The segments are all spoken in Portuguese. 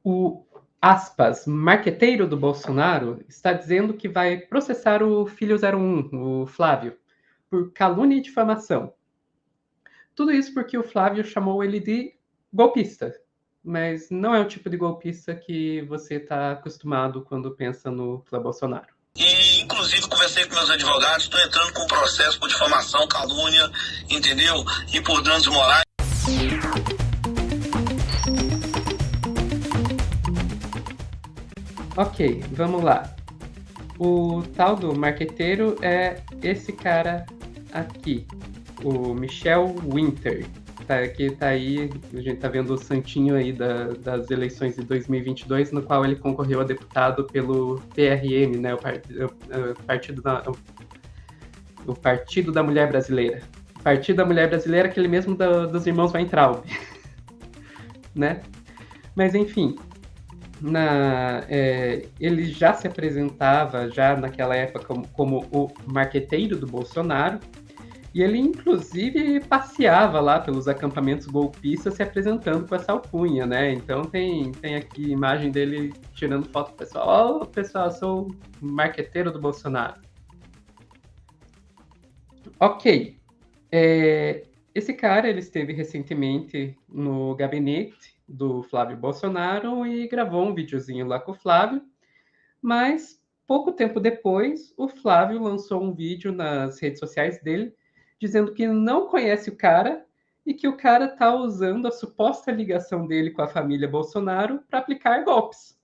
O aspas, marqueteiro do Bolsonaro, está dizendo que vai processar o filho 01, o Flávio, por calúnia e difamação. Tudo isso porque o Flávio chamou ele de golpista, mas não é o tipo de golpista que você está acostumado quando pensa no Flávio Bolsonaro. E, inclusive, conversei com meus advogados, estou entrando com um processo por difamação, calúnia, entendeu? E por danos morais. Ok, vamos lá. O tal do marqueteiro é esse cara aqui, o Michel Winter, que tá aí, a gente tá vendo o santinho aí das eleições de 2022, no qual ele concorreu a deputado pelo PRM, né, o Partido da Mulher Brasileira. O Partido da Mulher Brasileira, aquele mesmo dos irmãos Weintraub, né? Mas enfim, ele já se apresentava já naquela época como o marqueteiro do Bolsonaro, e ele inclusive passeava lá pelos acampamentos golpistas se apresentando com essa alcunha, né? Então tem aqui imagem dele tirando foto do pessoal. Ó, pessoal, sou o marqueteiro do Bolsonaro. Ok. Esse cara, ele esteve recentemente no gabinete do Flávio Bolsonaro e gravou um videozinho lá com o Flávio, mas pouco tempo depois, o Flávio lançou um vídeo nas redes sociais dele dizendo que não conhece o cara e que o cara está usando a suposta ligação dele com a família Bolsonaro para aplicar golpes.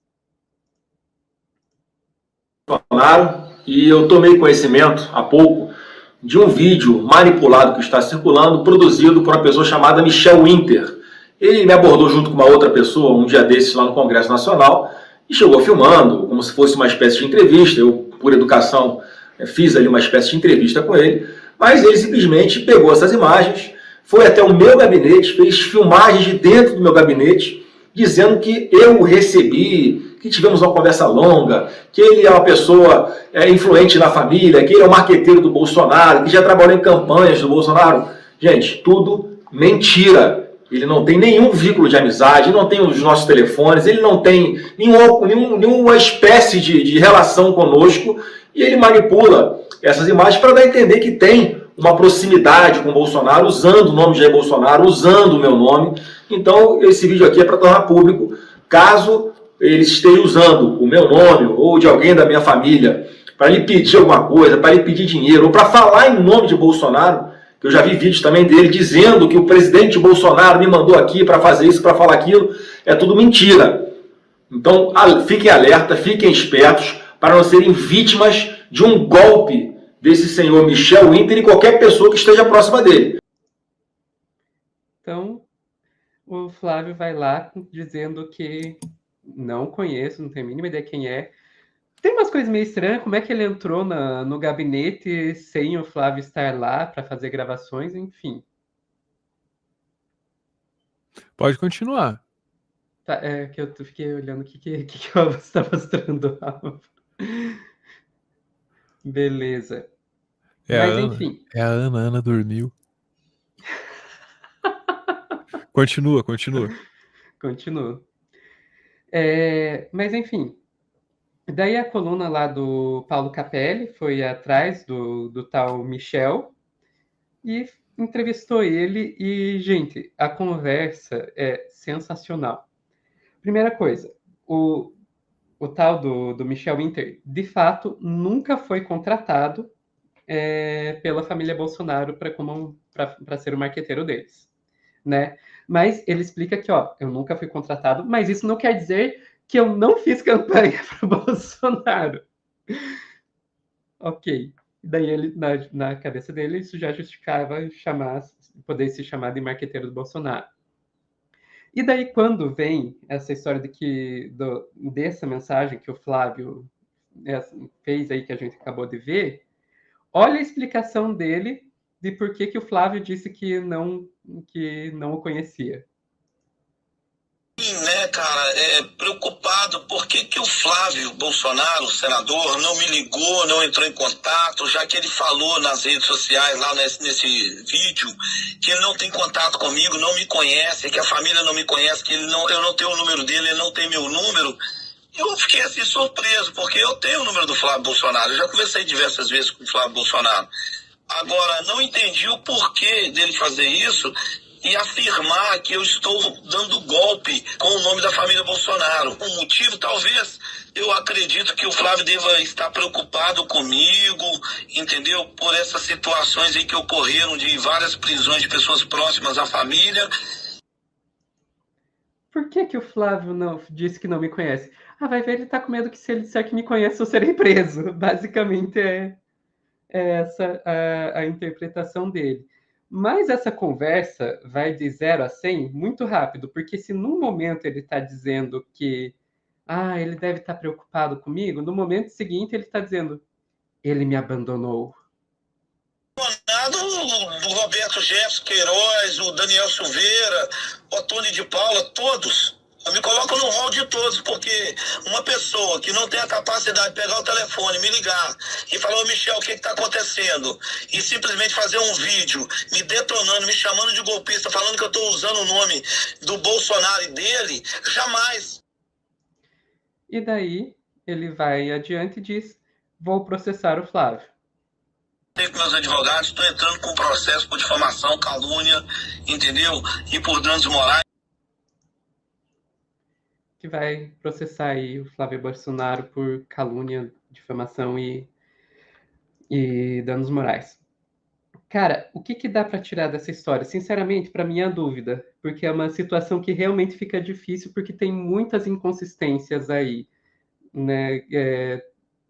E eu tomei conhecimento há pouco de um vídeo manipulado que está circulando, produzido por uma pessoa chamada Michel Winter. Ele me abordou junto com uma outra pessoa um dia desses lá no Congresso Nacional e chegou filmando como se fosse uma espécie de entrevista. Eu, por educação, fiz ali uma espécie de entrevista com ele, mas ele simplesmente pegou essas imagens, foi até o meu gabinete, fez filmagens de dentro do meu gabinete, dizendo que eu o recebi, que tivemos uma conversa longa, que ele é uma pessoa influente na família, que ele é o marqueteiro do Bolsonaro, que já trabalhou em campanhas do Bolsonaro. Gente, tudo mentira. Ele não tem nenhum vínculo de amizade, não tem os nossos telefones, ele não tem nenhuma espécie de relação conosco, e ele manipula essas imagens para dar a entender que tem uma proximidade com o Bolsonaro, usando o nome de Jair Bolsonaro, usando o meu nome. Então, esse vídeo aqui é para tornar público, caso ele esteja usando o meu nome ou de alguém da minha família para lhe pedir alguma coisa, para lhe pedir dinheiro, ou para falar em nome de Bolsonaro, que eu já vi vídeos também dele dizendo que o presidente Bolsonaro me mandou aqui para fazer isso, para falar aquilo, é tudo mentira. Então, fiquem alerta, fiquem espertos para não serem vítimas de um golpe desse senhor Michel Winter e qualquer pessoa que esteja próxima dele. Então, o Flávio vai lá dizendo que não conheço, não tenho a mínima ideia quem é. Tem umas coisas meio estranhas, como é que ele entrou no gabinete sem o Flávio estar lá para fazer gravações, enfim. Pode continuar. Tá, que eu fiquei olhando o que o Alvo está mostrando. Beleza. Mas enfim. É a Ana dormiu. Continua. Continua. Mas enfim. Daí a coluna lá do Paulo Capelli foi atrás do tal Michel e entrevistou ele. E, gente, a conversa é sensacional. Primeira coisa, o tal do Michel Winter, de fato, nunca foi contratado pela família Bolsonaro para ser o marqueteiro deles, né? Mas ele explica que, ó, eu nunca fui contratado, mas isso não quer dizer que eu não fiz campanha para o Bolsonaro. Ok. Daí ele, na cabeça dele, isso já justificava poder se chamar de marqueteiro do Bolsonaro. E daí, quando vem essa história dessa mensagem que o Flávio fez aí, que a gente acabou de ver, olha a explicação dele de por que o Flávio disse que não o conhecia. Né, cara, preocupado, por que que o Flávio Bolsonaro, o senador, não me ligou, não entrou em contato, já que ele falou nas redes sociais, lá nesse vídeo, que ele não tem contato comigo, não me conhece, que a família não me conhece, que eu não tenho o número dele, ele não tem meu número. Eu fiquei assim surpreso, porque eu tenho o número do Flávio Bolsonaro, eu já conversei diversas vezes com o Flávio Bolsonaro. Agora, não entendi o porquê dele fazer isso e afirmar que eu estou dando golpe com o nome da família Bolsonaro. O motivo, talvez, eu acredito que o Flávio deva estar preocupado comigo, entendeu? Por essas situações aí que ocorreram de várias prisões de pessoas próximas à família. Por que o Flávio não disse que não me conhece? Vai ver, ele tá com medo que se ele disser que me conhece, eu serei preso. Basicamente é essa a interpretação dele. Mas essa conversa vai de 0 a 100 muito rápido, porque se num momento ele está dizendo que ele deve estar preocupado comigo, no momento seguinte ele está dizendo, ele me abandonou. O Roberto Jefferson Queiroz, o Daniel Silveira, o Tony de Paula, todos. Eu me coloco no rol de todos, porque uma pessoa que não tem a capacidade de pegar o telefone, me ligar e falar, ô Michel, o que está acontecendo? E simplesmente fazer um vídeo me detonando, me chamando de golpista, falando que eu estou usando o nome do Bolsonaro e dele, jamais. E daí ele vai adiante e diz, vou processar o Flávio. Com meus advogados, estou entrando com processo por difamação, calúnia, entendeu? E por danos morais. Que vai processar aí o Flávio Bolsonaro por calúnia, difamação e danos morais. Cara, o que dá para tirar dessa história? Sinceramente, para mim é a dúvida, porque é uma situação que realmente fica difícil, porque tem muitas inconsistências aí, né?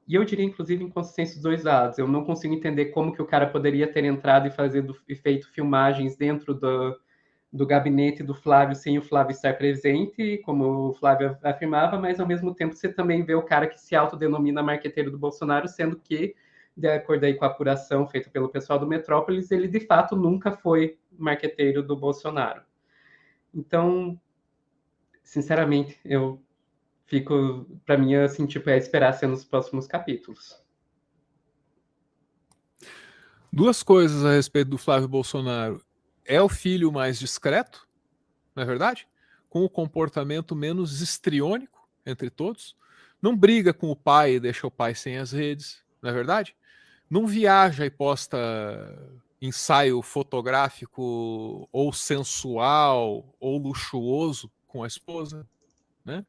E eu diria, inclusive, inconsistência dos dois lados. Eu não consigo entender como que o cara poderia ter entrado e feito filmagens dentro do gabinete do Flávio sem o Flávio estar presente, como o Flávio afirmava, mas ao mesmo tempo você também vê o cara que se autodenomina marqueteiro do Bolsonaro, sendo que, de acordo aí com a apuração feita pelo pessoal do Metrópolis, ele de fato nunca foi marqueteiro do Bolsonaro. Então, sinceramente, eu fico, para mim, assim, tipo, esperar ser nos próximos capítulos. Duas coisas a respeito do Flávio Bolsonaro. É o filho mais discreto, não é verdade? Com o comportamento menos histriônico entre todos. Não briga com o pai e deixa o pai sem as redes, não é verdade? Não viaja e posta ensaio fotográfico ou sensual ou luxuoso com a esposa, né?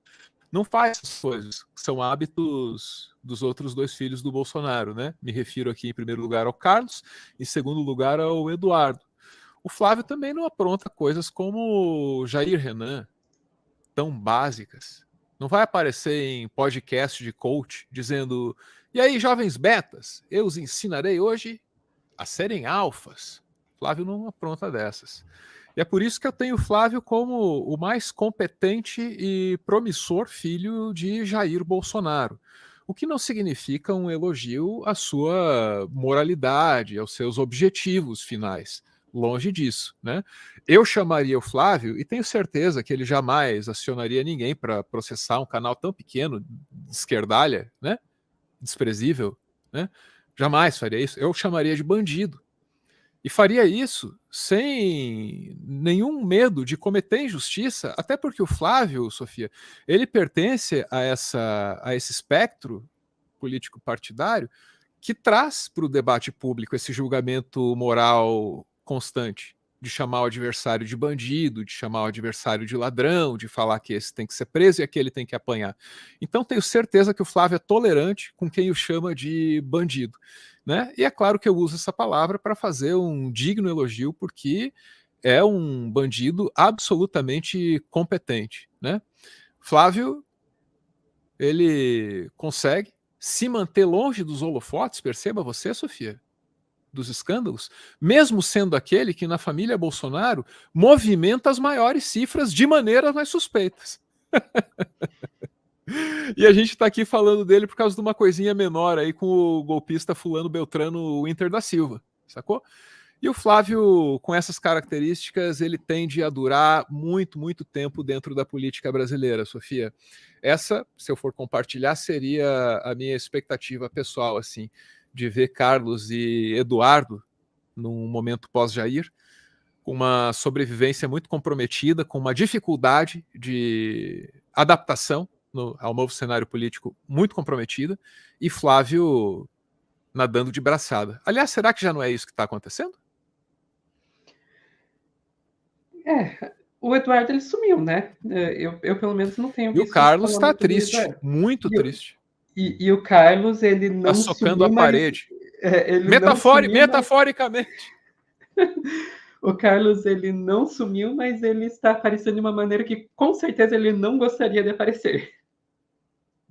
Não faz essas coisas, são hábitos dos outros dois filhos do Bolsonaro, né? Me refiro aqui em primeiro lugar ao Carlos, em segundo lugar ao Eduardo. O Flávio também não apronta coisas como Jair Renan, tão básicas. Não vai aparecer em podcast de coach dizendo, e aí, jovens betas, eu os ensinarei hoje a serem alfas. Flávio não apronta dessas. E é por isso que eu tenho o Flávio como o mais competente e promissor filho de Jair Bolsonaro. O que não significa um elogio à sua moralidade, aos seus objetivos finais. Longe disso, né? Eu chamaria o Flávio, e tenho certeza que ele jamais acionaria ninguém para processar um canal tão pequeno, de esquerdalha, né? Desprezível, né? Jamais faria isso. Eu chamaria de bandido. E faria isso sem nenhum medo de cometer injustiça, até porque o Flávio, Sofia, ele pertence a esse espectro político partidário que traz para o debate público esse julgamento moral constante, de chamar o adversário de bandido, de chamar o adversário de ladrão, de falar que esse tem que ser preso e aquele tem que apanhar. Então tenho certeza que o Flávio é tolerante com quem o chama de bandido, né? E é claro que eu uso essa palavra para fazer um digno elogio, porque é um bandido absolutamente competente, né? Flávio, ele consegue se manter longe dos holofotes, perceba você, Sofia, dos escândalos, mesmo sendo aquele que na família Bolsonaro movimenta as maiores cifras de maneiras mais suspeitas. E a gente está aqui falando dele por causa de uma coisinha menor aí com o golpista fulano Beltrano Winter da Silva, sacou? E o Flávio, com essas características, ele tende a durar muito, muito tempo dentro da política brasileira, Sofia. Essa, se eu for compartilhar, seria a minha expectativa pessoal, assim, de ver Carlos e Eduardo, num momento pós-Jair, com uma sobrevivência muito comprometida, com uma dificuldade de adaptação ao novo cenário político muito comprometida, e Flávio nadando de braçada. Aliás, será que já não é isso que está acontecendo? O Eduardo ele sumiu, né? Eu pelo menos não tenho visto. E o Carlos está triste, muito triste. E o Carlos, ele não está socando sumiu, a parede. Metaforicamente. O Carlos, ele não sumiu, mas ele está aparecendo de uma maneira que, com certeza, ele não gostaria de aparecer.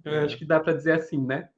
Eu acho que dá para dizer assim, né?